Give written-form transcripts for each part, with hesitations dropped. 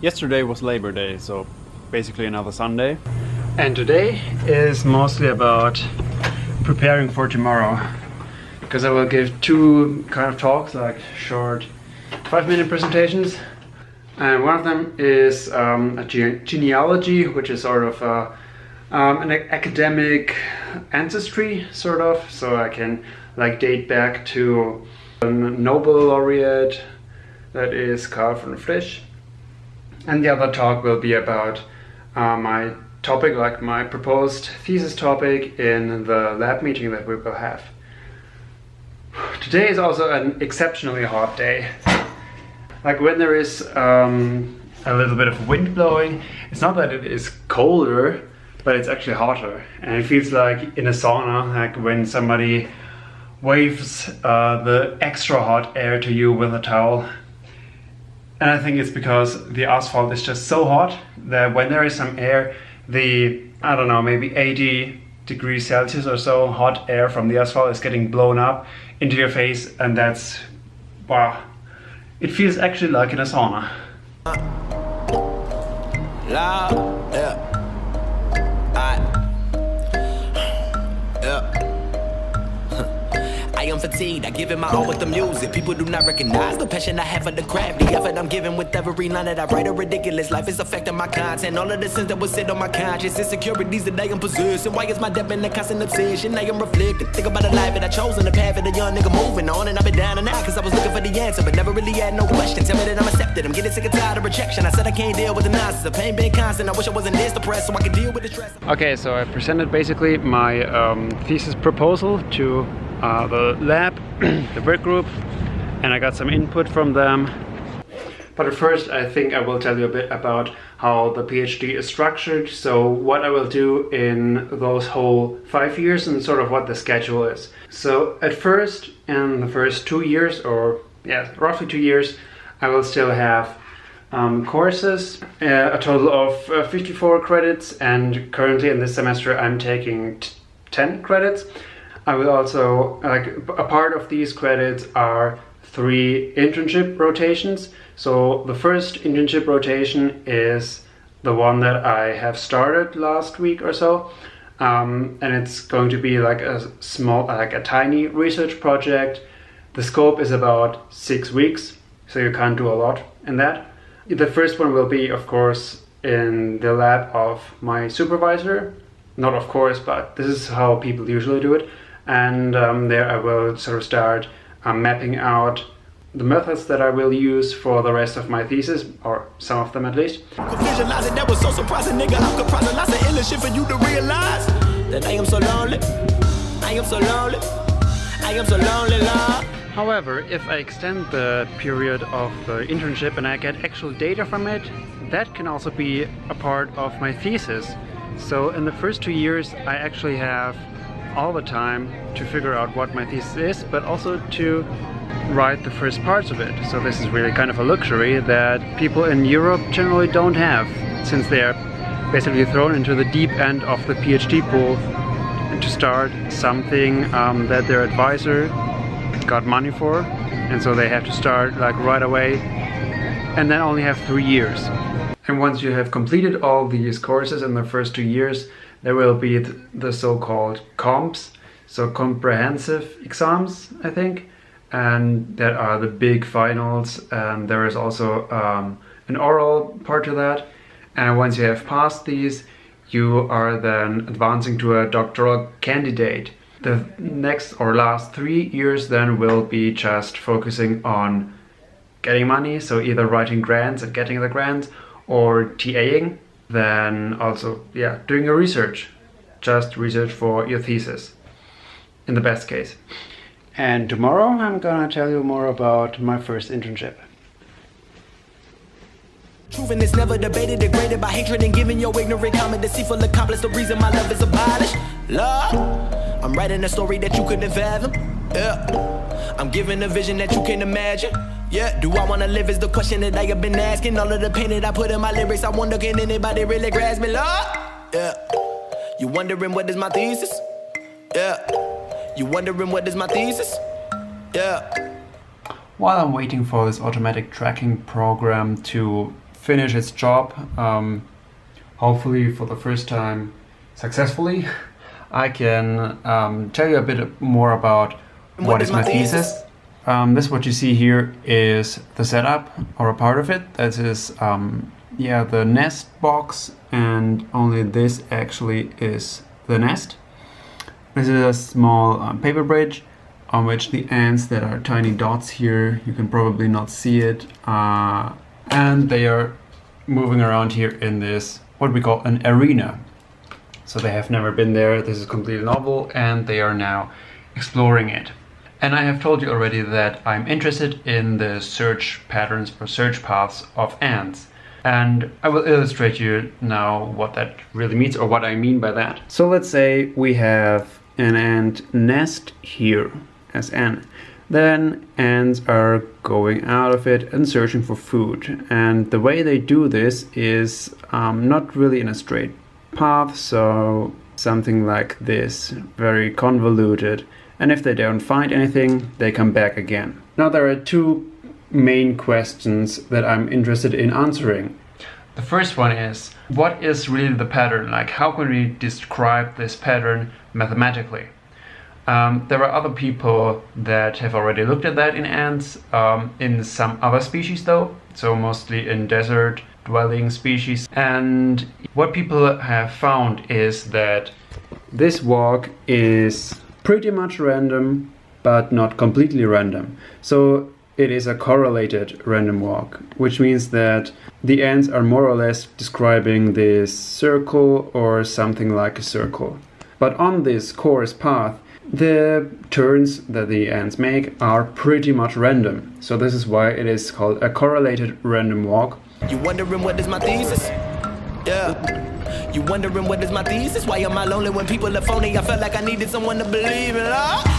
Yesterday was Labor Day, so basically another Sunday. And today is mostly about preparing for tomorrow, because I will give two kind of talks, like short 5-minute presentations. And one of them is a genealogy, which is sort of an academic ancestry, sort of, so I can like date back to a Nobel laureate, that is Carl von Frisch. And the other talk will be about my topic, like my proposed thesis topic in the lab meeting that we will have. Today is also an exceptionally hot day. Like when there is a little bit of wind blowing, it's not that it is colder, but it's actually hotter. And it feels like in a sauna, like when somebody waves the extra hot air to you with a towel. And I think it's because the asphalt is just so hot that when there is some air, the, I don't know, maybe 80 degrees Celsius or so hot air from the asphalt is getting blown up into your face, and that's, wow, it feels actually like in a sauna. I am fatigued, I give it my all with the music. People do not recognize the passion I have for the craft. The effort I'm giving with every line that I write. A ridiculous life is affecting my content. All of the sins that was said on my conscience, insecurities that I am possessing. Why is my death been a constant obsession? I am reflecting, think about the life that I chose and the path of the young nigga moving on. And I've been down and out cause I was looking for the answer, but never really had no question. Tell me that I'm accepted, I'm getting sick and tired of rejection. I said I can't deal with the nonsense, the pain being constant. I wish I wasn't this depressed so I could deal with the stress. Okay, so I presented basically my thesis proposal to the lab, the work group, and I got some input from them. But at first I think I will tell you a bit about how the PhD is structured, so what I will do in those whole 5 years and sort of what the schedule is. So at first, in the first 2 years, or yeah, roughly 2 years, I will still have courses, a total of 54 credits, and currently in this semester I'm taking 10 credits. I will also, like, a part of these credits are 3 internship rotations. So the first internship rotation is the one that I have started last week or so. And it's going to be like a small, like a tiny research project. The scope is about 6 weeks, so you can't do a lot in that. The first one will be, of course, in the lab of my supervisor. Not of course, but this is how people usually do it. And there I will sort of start mapping out the methods that I will use for the rest of my thesis, or some of them at least. Visualizing that was so surprising, nigga. I'm comprising lots of ill shit for you to realize that I am so lonely. I am so lonely. I am so lonely, Lord. However, if I extend the period of the internship and I get actual data from it, that can also be a part of my thesis. So in the first 2 years I actually have all the time to figure out what my thesis is, but also to write the first parts of it. So this is really kind of a luxury that people in Europe generally don't have, since they are basically thrown into the deep end of the PhD pool to start something that their advisor got money for, and so they have to start like right away and then only have 3 years. And once you have completed all these courses in the first 2 years, there will be the so-called comps, so comprehensive exams, I think, and that are the big finals, and there is also an oral part to that. And once you have passed these, you are then advancing to a doctoral candidate. The next or last 3 years then will be just focusing on getting money, so either writing grants and getting the grants, or TAing. Then also, yeah, doing your research, just research for your thesis, in the best case. And tomorrow I'm gonna tell you more about my first internship. Truth and it's never debated, degraded by hatred and giving your ignorant comment, deceitful accomplice, the reason my love is abolished. Lord, I'm writing a story that you couldn't fathom. Yeah, I'm giving a vision that you can't imagine. Yeah, do I wanna live is the question that I have been asking. All of the pain that I put in my lyrics, I wonder can anybody really grasp me, Lord? Yeah, you wondering what is my thesis? Yeah, you wondering what is my thesis? Yeah. While I'm waiting for this automatic tracking program to finish its job, hopefully for the first time successfully, I can tell you a bit more about what is my thesis. This what you see here is the setup, or a part of it. That is the nest box, and only this actually is the nest. This is a small paper bridge on which the ants that are tiny dots here, you can probably not see it, and they are moving around here in this, what we call an arena. So they have never been there, this is completely novel, and they are now exploring it. And I have told you already that I'm interested in the search patterns or search paths of ants. And I will illustrate you now what that really means, or what I mean by that. So let's say we have an ant nest here as N. Then ants are going out of it and searching for food. And the way they do this is not really in a straight path, so something like this, very convoluted. And if they don't find anything, they come back again. Now there are two main questions that I'm interested in answering. The first one is, what is really the pattern? Like, how can we describe this pattern mathematically? There are other people that have already looked at that in ants, in some other species though, so mostly in desert dwelling species. And what people have found is that this walk is pretty much random, but not completely random. So it is a correlated random walk, which means that the ants are more or less describing this circle or something like a circle. But on this course path, the turns that the ants make are pretty much random. So this is why it is called a correlated random walk. You wondering what is my thesis? Yeah. You wondering what is my thesis? Why am I lonely when people are phony? I felt like I needed someone to believe in.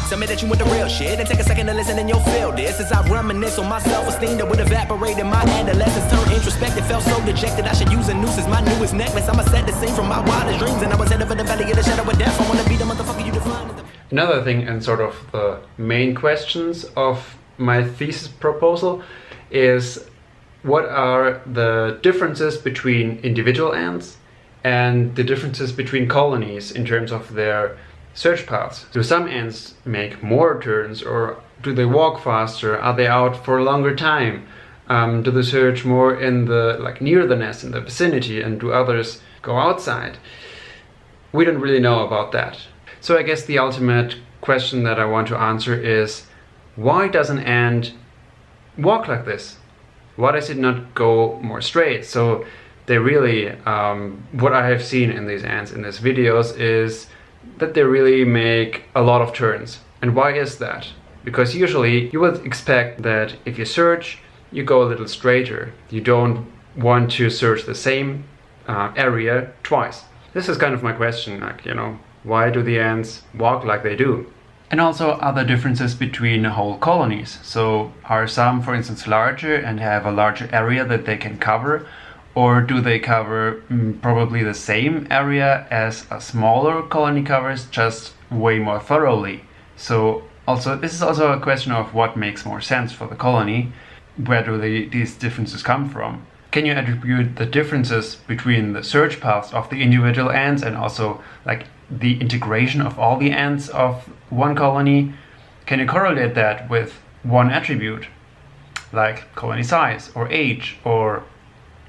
Tell me that you want the real shit and take a second to listen and you'll feel this. As I reminisce on my self-esteem that would evaporate in my adolescence. Turned introspective, felt so dejected. I should use a noose as my newest necklace. I'ma set the scene from my wildest dreams, and I was headed for the valley of the shadow of death. I wanna be the motherfucker you define. Another thing, and sort of the main questions of my thesis proposal, is what are the differences between individual ants and the differences between colonies in terms of their search paths. Do some ants make more turns, or do they walk faster? Are they out for a longer time? Do they search more in the, like, near the nest, in the vicinity, and do others go outside? We don't really know about that. So I guess the ultimate question that I want to answer is, why does an ant walk like this? Why does it not go more straight? So they really, what I have seen in these ants in these videos is that they really make a lot of turns. And why is that? Because usually you would expect that if you search, you go a little straighter. You don't want to search the same area twice. This is kind of my question, like, you know, why do the ants walk like they do? And also other differences between whole colonies. So are some, for instance, larger and have a larger area that they can cover? Or do they cover probably the same area as a smaller colony covers, just way more thoroughly? So also, this is also a question of what makes more sense for the colony. Where do these differences come from? Can you attribute the differences between the search paths of the individual ants and also like the integration of all the ants of one colony? Can you correlate that with one attribute, like colony size or age or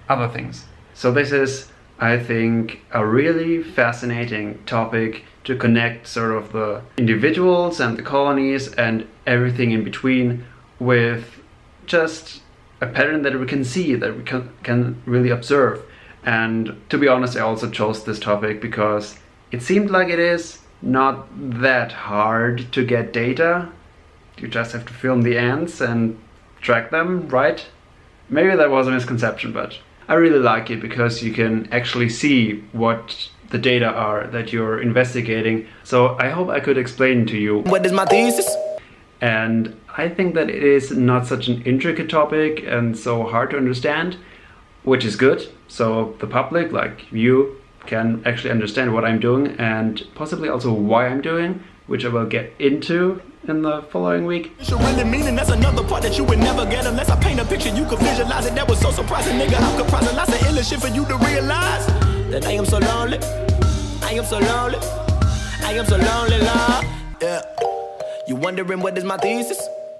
other things? So this is, I think, a really fascinating topic to connect sort of the individuals and the colonies and everything in between with just a pattern that we can see, that we can really observe. And to be honest, I also chose this topic because it seemed like it is not that hard to get data. You just have to film the ants and track them, right? Maybe that was a misconception, but I really like it because you can actually see what the data are that you're investigating. So I hope I could explain to you. What is my thesis? And I think that it is not such an intricate topic and so hard to understand, which is good. So the public, like you, can actually understand what I'm doing and possibly also why I'm doing, which I will get into in the following week. It's really meaning that's another part that you would never get unless I paint a picture you could visualize it. That was so surprising, nigga. How could process lots of ill shit for you to realize that I am so lonely? I am so lonely. I am so lonely, Lord. Yeah. You wondering what is my thesis?